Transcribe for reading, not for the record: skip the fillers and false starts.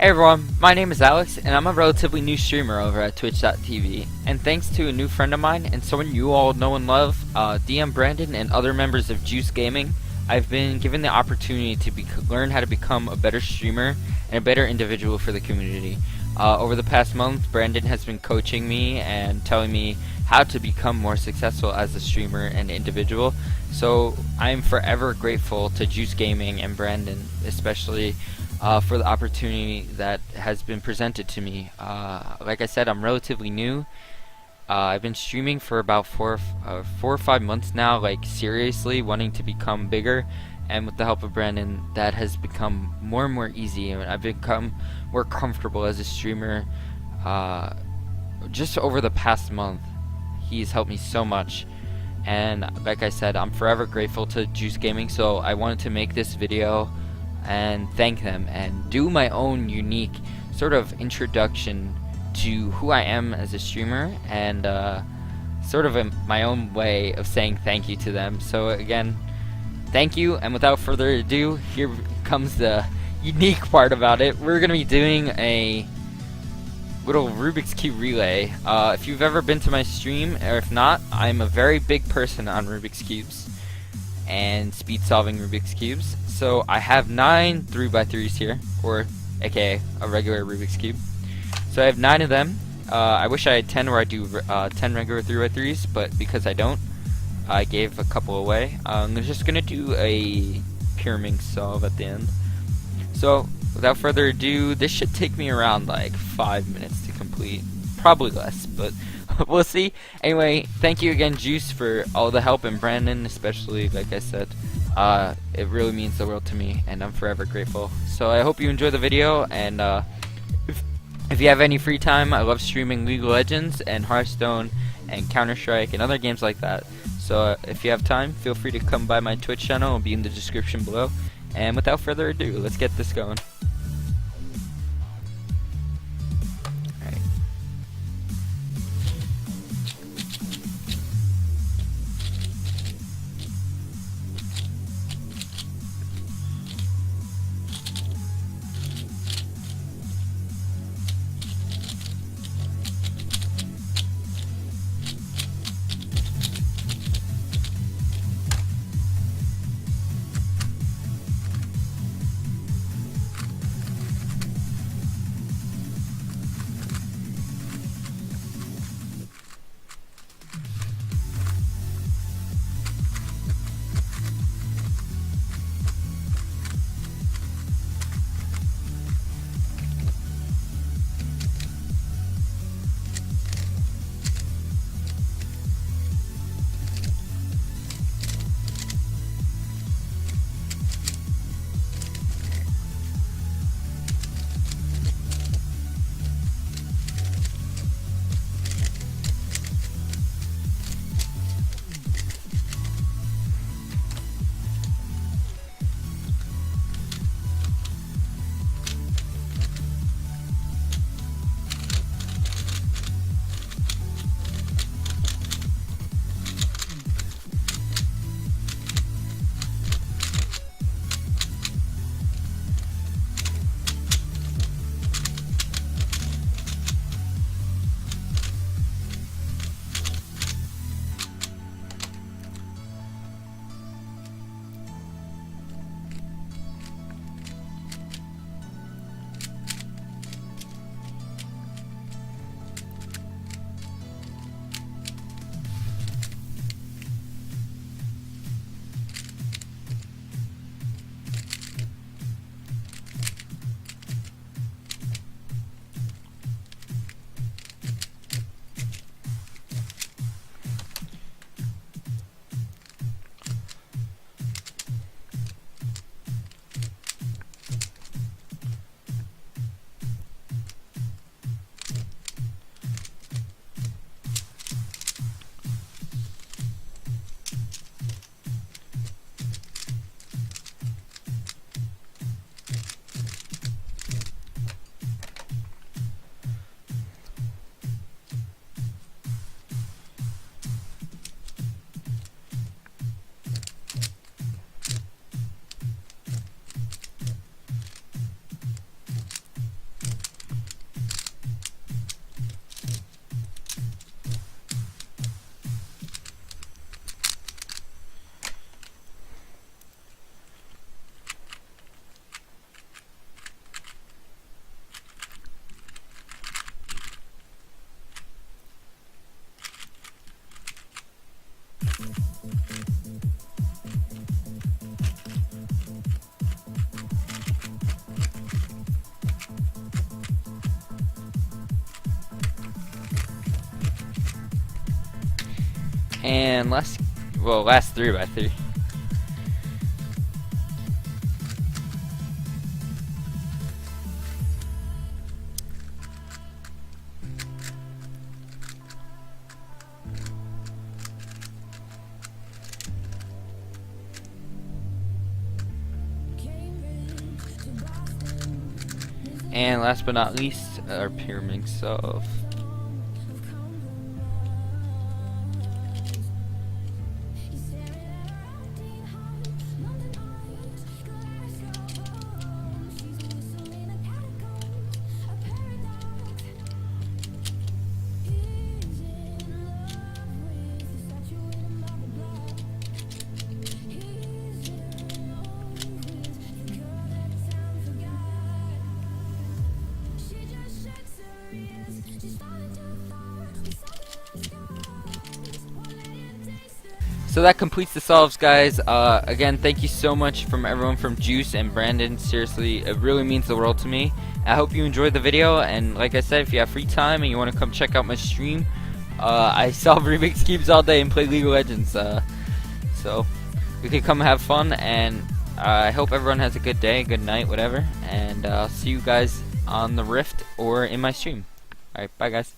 Hey everyone, my name is Alex, and I'm a relatively new streamer over at Twitch.tv. And thanks to a new friend of mine, and someone you all know and love, DM Brandon and other members of Juice Gaming, I've been given the opportunity to learn how to become a better streamer and a better individual for the community. Over the past month, Brandon has been coaching me and telling me how to become more successful as a streamer and individual. So I'm forever grateful to Juice Gaming and Brandon, especially for the opportunity that has been presented to me. Like I said, I'm relatively new. I've been streaming for about 4 or 5 months now, like seriously wanting to become bigger, and with the help of Brandon, that has become more and more easy, and I've become more comfortable as a streamer. Just over the past month, he's helped me so much, and like I said, I'm forever grateful to Juice Gaming. So I wanted to make this video and thank them and do my own unique sort of introduction to who I am as a streamer, and sort of my own way of saying thank you to them. So again, thank you, and without further ado, here comes the unique part about it. We're gonna be doing a little Rubik's Cube relay. If you've ever been to my stream, or if not, I'm a very big person on Rubik's Cubes and speed solving Rubik's Cubes. So I have 9 3x3s here, or aka a regular Rubik's Cube. So I have 9 of them. I wish I had 10 where I do 10 regular 3x3s, but because I don't, I gave a couple away. I'm just gonna do a pyramid solve at the end. So without further ado, this should take me around like 5 minutes to complete, probably less, but we'll see. Anyway, thank you again, Juice, for all the help, and Brandon especially. Like I said, it really means the world to me, and I'm forever grateful. So I hope you enjoy the video, and if you have any free time, I love streaming League of Legends and Hearthstone and Counter-Strike and other games like that. So if you have time, feel free to come by my Twitch channel. It'll be in the description below. And without further ado, let's get this going. Alright. And last 3x3. And last but not least, our pyramids of So that completes the solves, guys. Again, thank you so much from everyone from Juice and Brandon. Seriously, it really means the world to me. I hope you enjoyed the video, and like I said, if you have free time and you want to come check out my stream, I solve Rubik's Cubes all day and play League of Legends. So we can come have fun, and I hope everyone has a good day, good night, whatever. And I'll see you guys on the Rift or in my stream. Alright, bye guys.